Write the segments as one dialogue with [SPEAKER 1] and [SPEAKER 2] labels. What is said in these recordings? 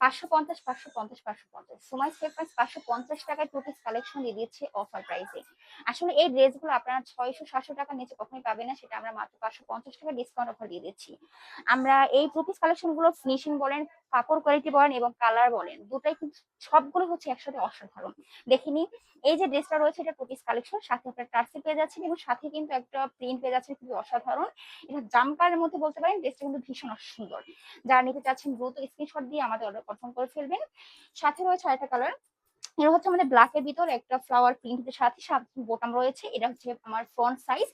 [SPEAKER 1] 550, 550, 550 Sumai's fabrics 550 টাকায় two piece collection দিয়ে দিচ্ছে অফার প্রাইসে। আসলে এই ড্রেসগুলো আপনারা 600-700 টাকার নিচে কখনোই পাবেন না, সেটা আমরা মাত্র 550 টাকা ডিসকাউন্ট অফার দিয়ে দিচ্ছি। আমরা এই টু পিস কালেকশন গুলো ফিনিশিং বলেন, কাপড় কোয়ালিটি বলেন এবং কালার বলেন, দুটাই কিন্তু সবগুলো হচ্ছে একসাথে অসাধারণ। দেখিনি, এই যে ড্রেসটা রয়েছে এটা টু পিস কালেকশন, সাথে আপনার টার্সি পেয়ে যাচ্ছেন এবং সাথে কিন্তু একটা প্রিন্ট পেয়ে যাচ্ছেন খুবই অসাধারণ। এটা জাম্পারের মধ্যে বলতে পারেন, ড্রেসটা কিন্তু ভীষণ সুন্দর। যারা নিতে চাচ্ছেন দ্রুত স্ক্রিনশট দিয়ে আমাদের অর্ডার কনফার্ম করে ফেলবেন। সাথে রয়েছে আরেকটা কালার, এটা হচ্ছে আমাদের ব্ল্যাকের ভিতর একটা ফ্লাওয়ার প্রিন্টের সাথে সাথে বোতাম রয়েছে। এটা হচ্ছে আমার ফ্রন্ট সাইজ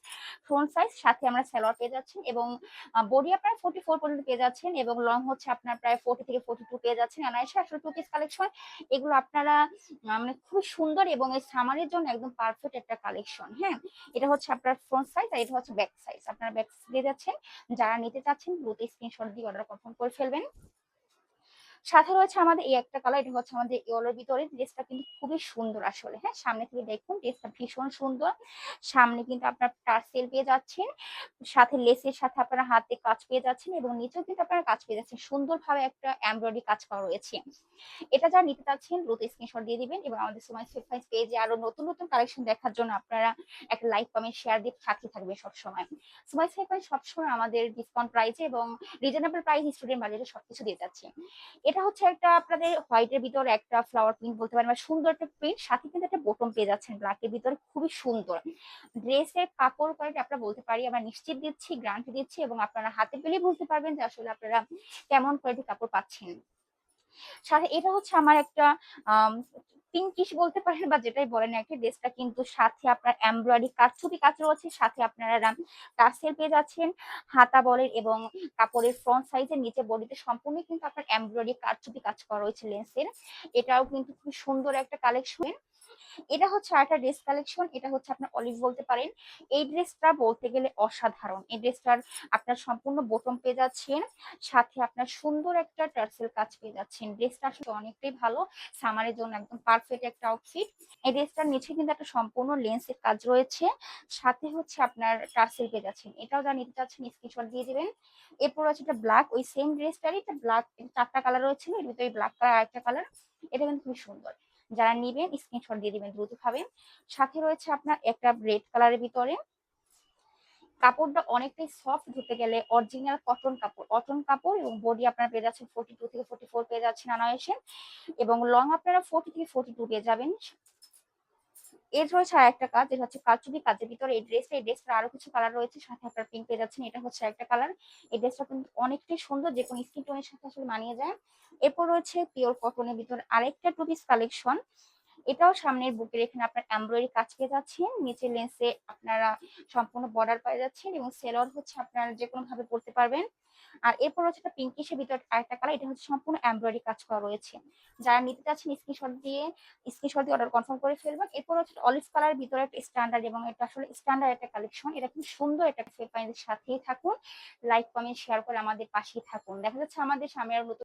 [SPEAKER 1] সাথে আমরা সালোয়ার পেয়ে যাচ্ছেন এবং বডি আপনার 44 পর্যন্ত পেয়ে যাচ্ছেন এবং লং হচ্ছে আপনার প্রায় 40 থেকে 42 পেয়ে যাচ্ছেন। অনায়াসে আসলে টু পিস কালেকশন এগুলো আপনারা মানে খুবই সুন্দর এবং এই সামারের জন্য একদম পারফেক্ট একটা কালেকশন। হ্যাঁ, এটা হচ্ছে আপনার ফ্রন্ট সাইজ আর এটা হচ্ছে ব্যাক সাইজ, আপনারা ব্যাক দিয়ে যাচ্ছেন। যারা নিতে চাচ্ছেন দ্রুত স্ক্রিনশট দিয়ে অর্ডার কনফার্ম করে ফেলবেন। সাথে রয়েছে আমাদের এই একটা কালার, এটা হচ্ছে আমাদের ইয়েলোর ভিতরে। ড্রেসটা কিন্তু খুবই সুন্দর আসলে। হ্যাঁ, সামনে থেকে দেখুন ড্রেসটা ভীষণ সুন্দর। সামনে কিন্তু আপনার টার্সেল পেয়ে যাচ্ছেন, সাথে লেসের সাথে আপনারা হাতে কাজ পেয়ে যাচ্ছেন এবং নিচেও কিন্তু আপনারা কাজ পেয়ে যাচ্ছেন। সুন্দরভাবে একটা এমব্রয়ডারি কাজ করা রয়েছে। এটা যারা নিতে চাচ্ছেন দ্রুত স্ক্রিনশট দিয়ে দিবেন এবং আমাদের সুমাইস ফেব্রিক্স পেজে আরো নতুন নতুন কালেকশন দেখার জন্য আপনারা একটা লাইক কমেন্ট শেয়ার দিয়ে সাথে থাকবে সবসময়। সুমাইস ফেব্রিক্স সবসময় আমাদের ডিসকাউন্ট প্রাইসে এবং রিজনেবল প্রাইস স্টুডেন্ট বাজেটে সবকিছু দিয়ে যাচ্ছে। এটা হচ্ছে একটা আপনাদের হোয়াইটের ভিতরে একটা ফ্লাওয়ার প্রিন্ট বলতে পারেন, মানে সুন্দর একটা প্রিন্ট, সাথে কিন্তু একটা বোটম পেয়ে যাচ্ছেন ব্ল্যাকের ভিতরে, খুবই সুন্দর। ড্রেসের কাপড় কোয়ালিটি আপনারা বলতে পারি, আমরা নিশ্চিত দিচ্ছি, গ্যারান্টি দিচ্ছি এবং আপনারা হাতে পেলেই বুঝতে পারবেন যে আসলে আপনারা কেমন কোয়ালিটি কাপড় পাচ্ছেন। সাথে এটা হচ্ছে আমার একটা পিঙ্কিশ বলতে পারেন বা যেটাই বলেন আর কি, ড্রেসটা কিন্তু সাথে আপনার এমব্রয়ডারি কারচুপি কাজ রয়েছে, সাথে আপনারা টার্সেল পেয়ে যাচ্ছেন, হাতা বলেন এবং কাপড়ের ফ্রন্ট সাইজের নিচে বডিতে সম্পূর্ণ কিন্তু আপনার এমব্রয়ডারি কারচুপি কাজ করা রয়েছে লেন্সের। এটাও কিন্তু খুব সুন্দর একটা কালেকশন। এটা হচ্ছে আরেকটা ড্রেস কালেকশন, এটা হচ্ছে আপনার অলিভ বলতে পারেন। এই ড্রেসটা বলতে গেলে অসাধারণ। এই ড্রেসটার আপনার সম্পূর্ণ বোটম পেয়ে যাচ্ছেন, সাথে আপনার সুন্দর একটা টার্সেল কাজ পেয়ে যাচ্ছেন। ড্রেসটা আসলে অনেকটাই ভালো, সামারের জন্য একদম পারফেক্ট একটা আউটফিট। এই ড্রেসটার নিচে কিন্তু একটা সম্পূর্ণ লেন্সের কাজ রয়েছে, সাথে হচ্ছে আপনার টার্সেল পেয়ে যাচ্ছেন। এটাও যা নিতে চাচ্ছেন স্ক্রিনশট দিয়ে দিবেন। এরপর হচ্ছে একটা ব্ল্যাক, ওই সেম ড্রেসটারই একটা ব্ল্যাক, চারটা কালার রয়েছে, এর ভিতরে ব্ল্যাক কালার আরেকটা কালার। এটা কিন্তু খুবই সুন্দর। যারা নিবেন স্ক্রিনশট দিয়ে দিবেন দ্রুত ভাবে। সাথে রয়েছে আপনার একটা রেড কালারের ভিতরে, কাপড়টা অনেকটাই সফট, ধুতে গেলে অরিজিনাল কটন কাপড় এবং বডি আপনারা পেয়ে যাচ্ছেন 42 থেকে 44 পেয়ে যাচ্ছেন অনায়াসে এবং লং আপনারা 40 থেকে 42 পেয়ে যাবেন। এর রয়েছে আরেকটা কাজ, যেটা হচ্ছে কারচুপি কাজের ভিতরে এই ড্রেসটা আরো কিছু কালার রয়েছে, সাথে আপনার পিঙ্ক পেয়ে যাচ্ছেন। এটা হচ্ছে একটা কালার। এই ড্রেসটা কিন্তু অনেকটাই সুন্দর, যে কোনো স্কিন টোনের সাথে আসলে মানিয়ে যায়। এরপর রয়েছে পিওর কটনের ভিতর আরেকটা টু পিস কালেকশন। এটাও সামনের বুকের এখানে আপনার এমব্রয়ডারি কাজ পেয়ে যাচ্ছেন, নিচের লেন্সে আপনারা সম্পূর্ণ বর্ডার পেয়ে যাচ্ছেন এবং সেলর হচ্ছে আপনারা যে কোনো ভাবে পড়তে পারবেন। আর এরপর হচ্ছে একটা পিঙ্কিশের ভিতর আরেকটা কালার, এটা হচ্ছে সম্পূর্ণ এমব্রয়ডারি কাজ করা রয়েছে। যারা নিতে চাচ্ছেন স্ক্রিনশট দিয়ে অর্ডার কনফার্ম করে ফেলবেন। এরপর হচ্ছে অলিভ কালার ভিতরে একটা স্ট্যান্ডার্ড এবং এটা আসলে স্ট্যান্ডার্ড একটা কালেকশন। এটা খুব সুন্দর একটা ফেব্রিক্সের সাথেই থাকুন, লাইক কমেন্ট শেয়ার করে আমাদের পাশেই থাকুন। দেখা যাচ্ছে আমাদের সামনে আরো নতুন